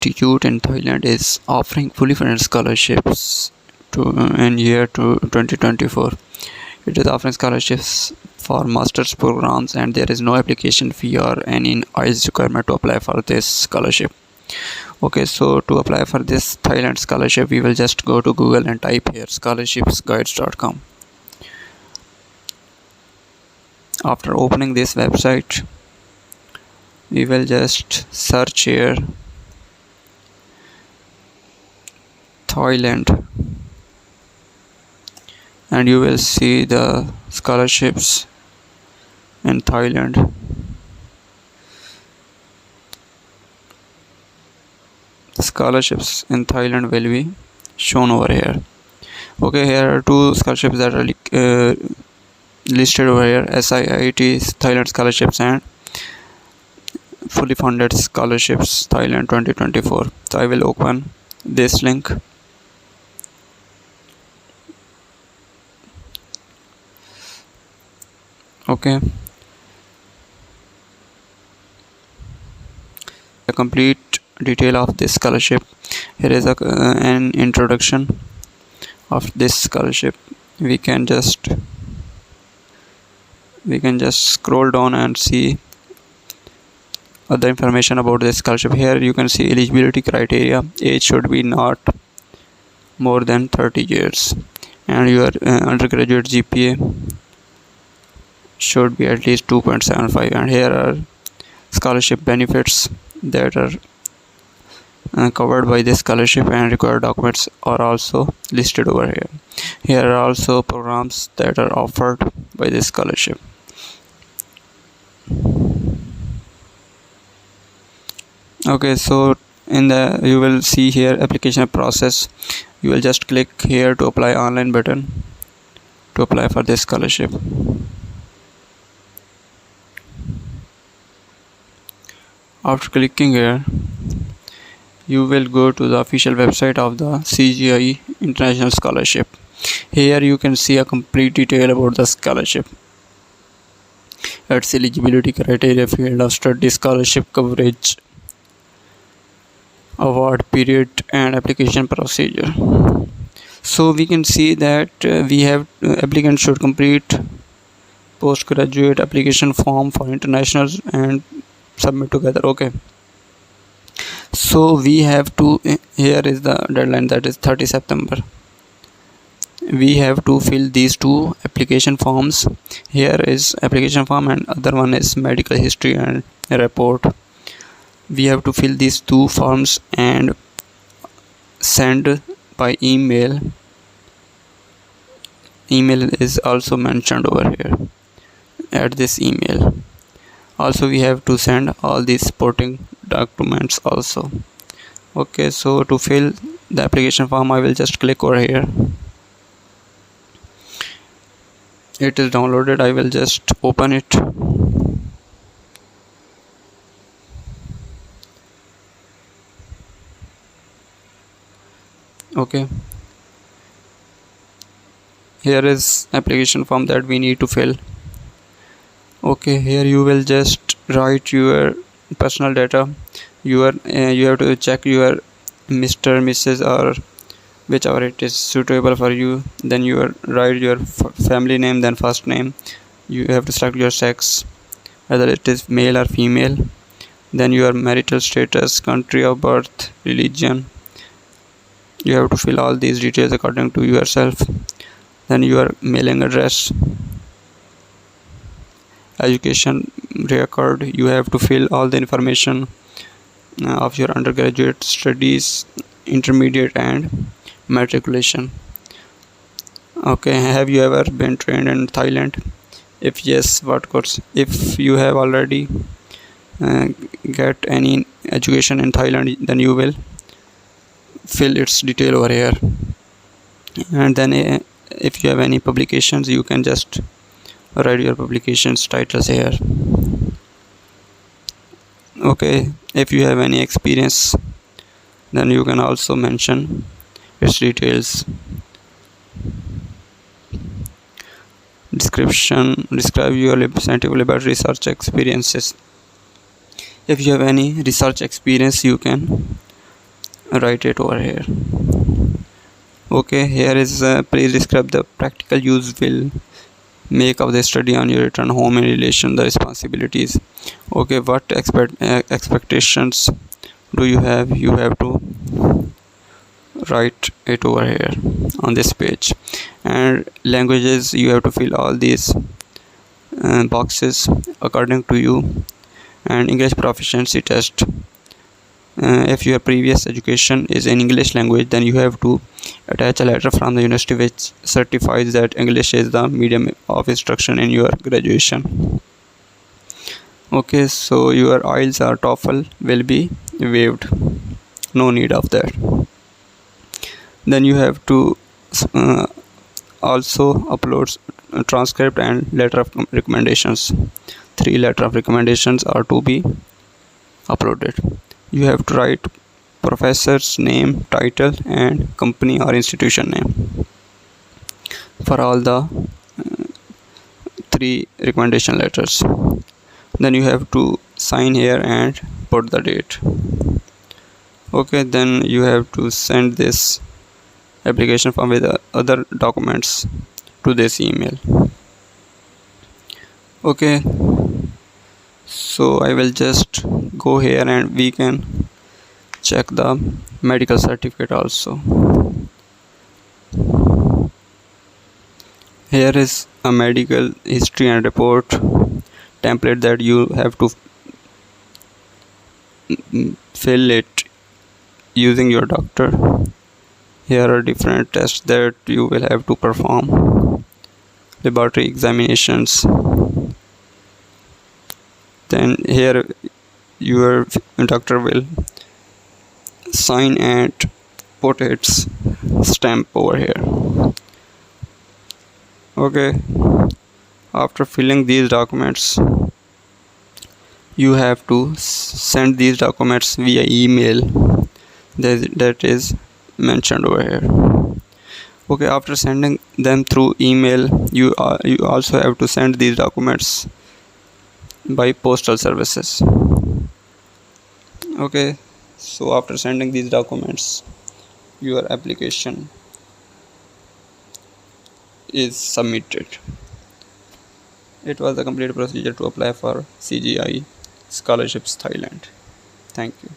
Institute in Thailand is offering fully funded scholarships in year 2024. It is offering scholarships for master's programs, and there is no application fee or any IELTS requirement to apply for this scholarship. Okay, so to apply for this Thailand scholarship, we will just go to Google and type here scholarshipsguides.com. After opening this website, we will just search here Thailand, and you will see the scholarships in Thailand. The scholarships in Thailand will be shown over here. Okay, here are two scholarships that are listed over here: SIIT Thailand scholarships and fully funded scholarships Thailand 2024. So I will open this link. Okay, the complete detail of this scholarship. Here is an introduction of this scholarship. We can just scroll down and see other information about this scholarship. Here you can see eligibility criteria. Age should be not more than 30 years, and your undergraduate GPA should be at least 2.75. and here are scholarship benefits that are covered by this scholarship, and required documents are also listed over here. Here are also programs that are offered by this scholarship. Okay, so you will see here application process. You will just click here to apply online button to apply for this scholarship. After clicking here, you will go to the official website of the CGI International Scholarship. Here you can see a complete detail about the scholarship. Its eligibility criteria, field of study, scholarship coverage, award period, and application procedure. So we can see that applicants should complete postgraduate application form for internationals and submit together. Okay, so we have to, here is the deadline, that is 30 September. We have to fill these two application forms. Here is application form and other one is medical history and report. We have to fill these two forms and send by email. Email is also mentioned over here at this email. Also we have to send all these supporting documents also. Okay, so to fill the application form, I will just click over here. It is downloaded. I will just open it. Okay, here is application form that we need to fill. Okay, here you will just write your personal data. You have to check your Mr., Mrs. or whichever it is suitable for you. Then you write your family name, then first name. You have to select your sex, whether it is male or female. Then your marital status, country of birth, religion. You have to fill all these details according to yourself. Then your mailing address, education record. You have to fill all the information of your undergraduate studies, intermediate and matriculation. Okay, have you ever been trained in Thailand? If yes, what course? If you have already get any education in Thailand, then you will fill its detail over here. And then if you have any publications, you can just write your publications titles here. Okay, if you have any experience, then you can also mention its details. Description: describe your scientific laboratory research experiences. If you have any research experience, you can write it over here. Okay, here is please describe the practical use will make of the study on your return home in relation the responsibilities. Okay, what expectations do you have? You have to write it over here on this page. And languages, you have to fill all these boxes according to you. And English proficiency test, if your previous education is in English language, then you have to attach a letter from the university which certifies that English is the medium of instruction in your graduation. Okay, so your IELTS or TOEFL will be waived, no need of that. Then you have to also upload transcript and letter of recommendations. 3 letter of recommendations are to be uploaded. You have to write professor's name, title, and company or institution name for all the 3 recommendation letters. Then you have to sign here and put the date. Okay, then you have to send this application form with other documents to this email. Okay, so I will just go here and we can check the medical certificate also. Here is a medical history and report template that you have to fill it using your doctor. Here are different tests that you will have to perform, laboratory examinations. Then here your doctor will sign and put its stamp over here. Okay, after filling these documents, you have to send these documents via email that is mentioned over here. Okay, after sending them through email, you also have to send these documents by postal services. Okay, so after sending these documents, your application is submitted. It was the complete procedure to apply for CGI Scholarships Thailand. Thank you.